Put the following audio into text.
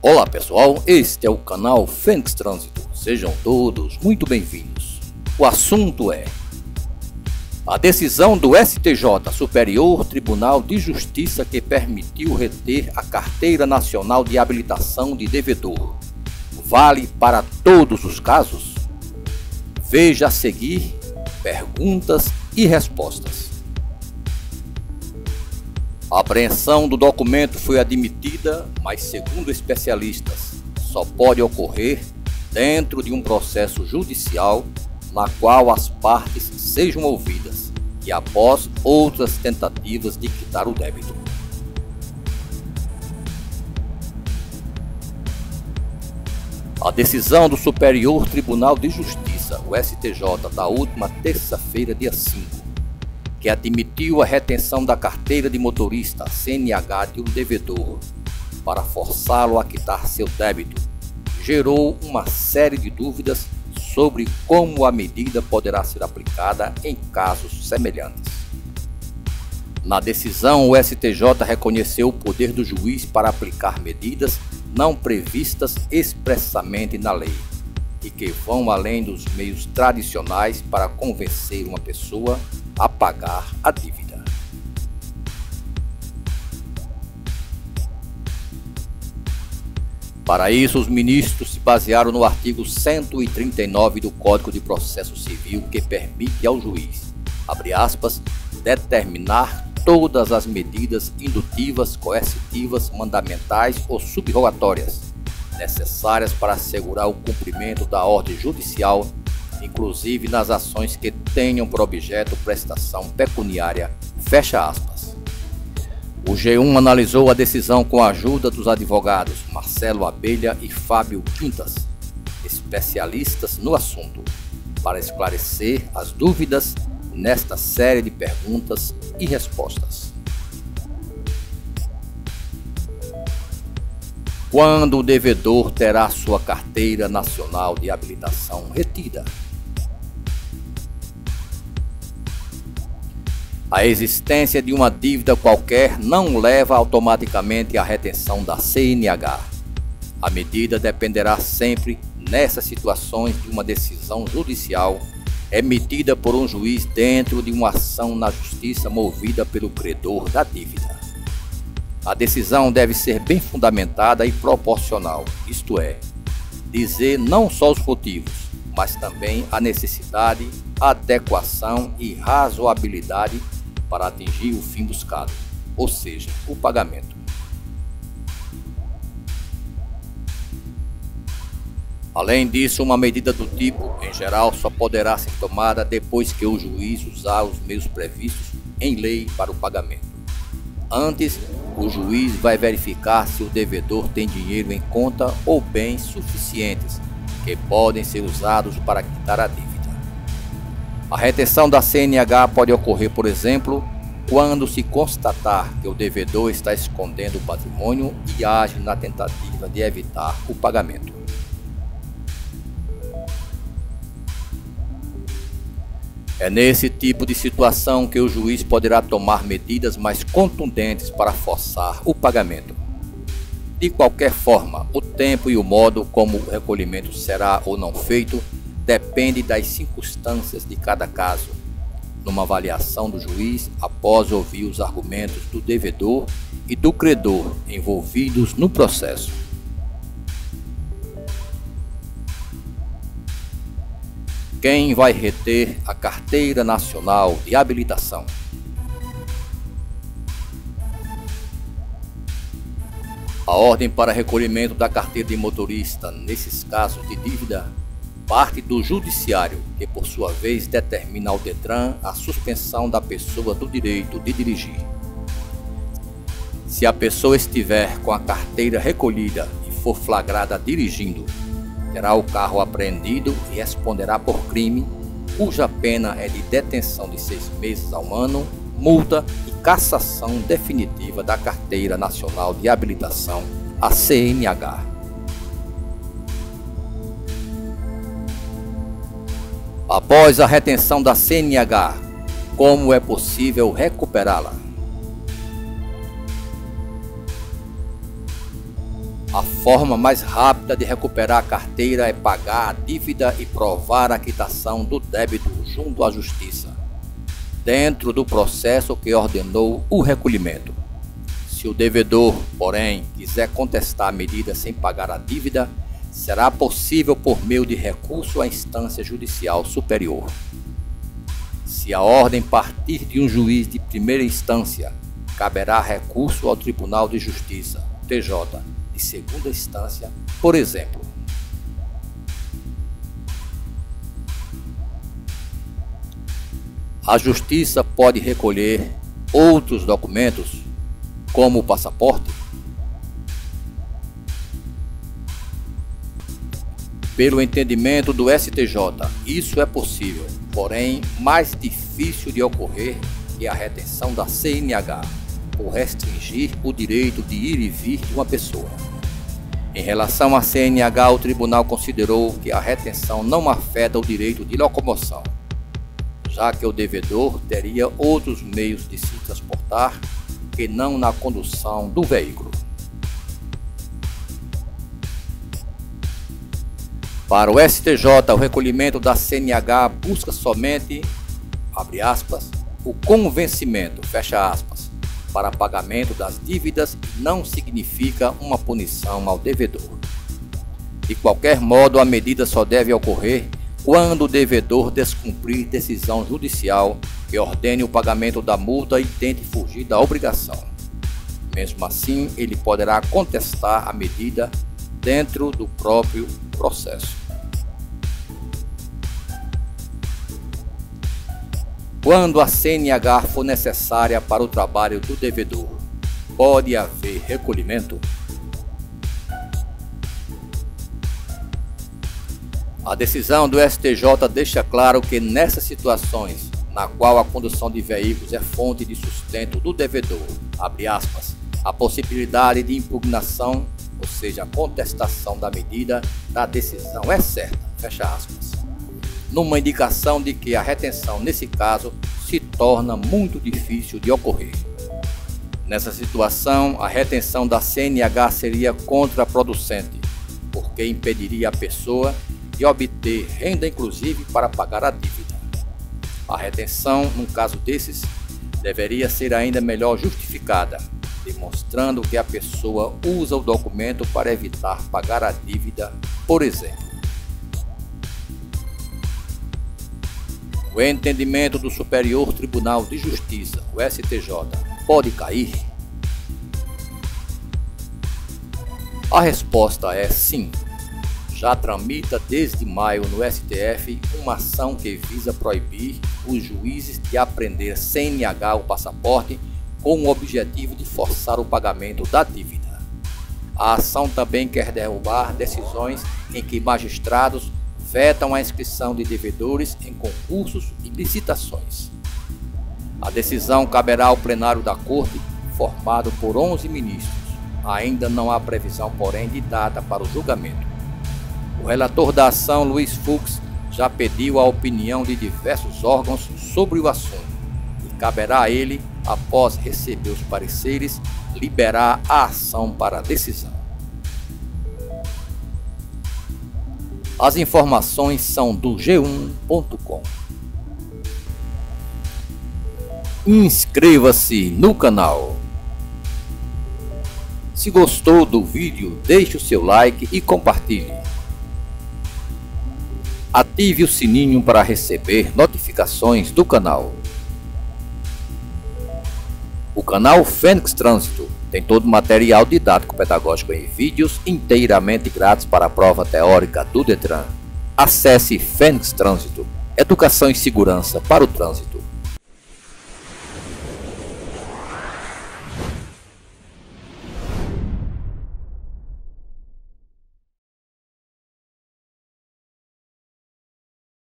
Olá pessoal, este é o canal Fênix Trânsito, sejam todos muito bem-vindos. O assunto é a decisão do STJ, Superior Tribunal de Justiça, que permitiu reter a Carteira Nacional de Habilitação de Devedor. Vale para todos os casos? Veja a seguir perguntas e respostas. A apreensão do documento foi admitida, mas segundo especialistas, só pode ocorrer dentro de um processo judicial na qual as partes sejam ouvidas e após outras tentativas de quitar o débito. A decisão do Superior Tribunal de Justiça, o STJ, da última terça-feira, dia 5, que admitiu a retenção da carteira de motorista CNH de um devedor para forçá-lo a quitar seu débito, gerou uma série de dúvidas sobre como a medida poderá ser aplicada em casos semelhantes. Na decisão, o STJ reconheceu o poder do juiz para aplicar medidas não previstas expressamente na lei e que vão além dos meios tradicionais para convencer uma pessoa a pagar a dívida. Para isso, os ministros se basearam no artigo 139 do Código de Processo Civil, que permite ao juiz, abre aspas, determinar todas as medidas indutivas, coercitivas, mandamentais ou subrogatórias necessárias para assegurar o cumprimento da ordem judicial, inclusive nas ações que tenham por objeto prestação pecuniária, fecha aspas. O G1 analisou a decisão com a ajuda dos advogados Marcelo Abelha e Fábio Quintas, especialistas no assunto, para esclarecer as dúvidas nesta série de perguntas e respostas. Quando o devedor terá sua carteira nacional de habilitação retida? A existência de uma dívida qualquer não leva automaticamente à retenção da CNH. A medida dependerá sempre, nessas situações, de uma decisão judicial emitida por um juiz dentro de uma ação na justiça movida pelo credor da dívida. A decisão deve ser bem fundamentada e proporcional, isto é, dizer não só os motivos, mas também a necessidade, adequação e razoabilidade para atingir o fim buscado, ou seja, o pagamento. Além disso, uma medida do tipo, em geral, só poderá ser tomada depois que o juiz usar os meios previstos em lei para o pagamento. Antes, o juiz vai verificar se o devedor tem dinheiro em conta ou bens suficientes que podem ser usados para quitar a dívida. A retenção da CNH pode ocorrer, por exemplo, quando se constatar que o devedor está escondendo o patrimônio e age na tentativa de evitar o pagamento. É nesse tipo de situação que o juiz poderá tomar medidas mais contundentes para forçar o pagamento. De qualquer forma, o tempo e o modo como o recolhimento será ou não feito depende das circunstâncias de cada caso, numa avaliação do juiz após ouvir os argumentos do devedor e do credor envolvidos no processo. Quem vai reter a Carteira Nacional de Habilitação? A ordem para recolhimento da carteira de motorista nesses casos de dívida parte do Judiciário, que por sua vez determina ao Detran a suspensão da pessoa do direito de dirigir. Se a pessoa estiver com a carteira recolhida e for flagrada dirigindo, terá o carro apreendido e responderá por crime, cuja pena é de detenção de 6 meses a 1 ano, multa e cassação definitiva da Carteira Nacional de Habilitação, a CNH. Após a retenção da CNH, como é possível recuperá-la? A forma mais rápida de recuperar a carteira é pagar a dívida e provar a quitação do débito junto à Justiça, dentro do processo que ordenou o recolhimento. Se o devedor, porém, quiser contestar a medida sem pagar a dívida, será possível por meio de recurso à instância judicial superior. Se a ordem partir de um juiz de primeira instância, caberá recurso ao Tribunal de Justiça, TJ, de segunda instância, por exemplo. A Justiça pode recolher outros documentos, como o passaporte. Pelo entendimento do STJ, isso é possível, porém mais difícil de ocorrer que a retenção da CNH, por restringir o direito de ir e vir de uma pessoa. Em relação à CNH, o tribunal considerou que a retenção não afeta o direito de locomoção, já que o devedor teria outros meios de se transportar que não na condução do veículo. Para o STJ, o recolhimento da CNH busca somente, abre aspas, o convencimento, fecha aspas, para pagamento das dívidas e não significa uma punição ao devedor. De qualquer modo, a medida só deve ocorrer quando o devedor descumprir decisão judicial que ordene o pagamento da multa e tente fugir da obrigação. Mesmo assim, ele poderá contestar a medida dentro do próprio processo. Quando a CNH for necessária para o trabalho do devedor, pode haver recolhimento? A decisão do STJ deixa claro que nessas situações, na qual a condução de veículos é fonte de sustento do devedor, abre aspas, a possibilidade de impugnação, ou seja, a contestação da medida da decisão é certa, fecha aspas, numa indicação de que a retenção, nesse caso, se torna muito difícil de ocorrer. Nessa situação, a retenção da CNH seria contraproducente, porque impediria a pessoa de obter renda inclusive para pagar a dívida. A retenção, num caso desses, deveria ser ainda melhor justificada, demonstrando que a pessoa usa o documento para evitar pagar a dívida, por exemplo. O entendimento do Superior Tribunal de Justiça, o STJ, pode cair? A resposta é sim. Já tramita desde maio no STF uma ação que visa proibir os juízes de apreender CNH ou passaporte com o objetivo de forçar o pagamento da dívida. A ação também quer derrubar decisões em que magistrados vetam a inscrição de devedores em concursos e licitações. A decisão caberá ao plenário da Corte, formado por 11 ministros. Ainda não há previsão, porém, de data para o julgamento. O relator da ação, Luiz Fux, já pediu a opinião de diversos órgãos sobre o assunto e caberá a ele, após receber os pareceres, liberar a ação para a decisão. As informações são do G1.com. Inscreva-se no canal. Se gostou do vídeo, deixe o seu like e compartilhe. Ative o sininho para receber notificações do canal. O canal Fênix Trânsito tem todo o material didático-pedagógico em vídeos inteiramente grátis para a prova teórica do Detran. Acesse Fênix Trânsito, educação e segurança para o trânsito.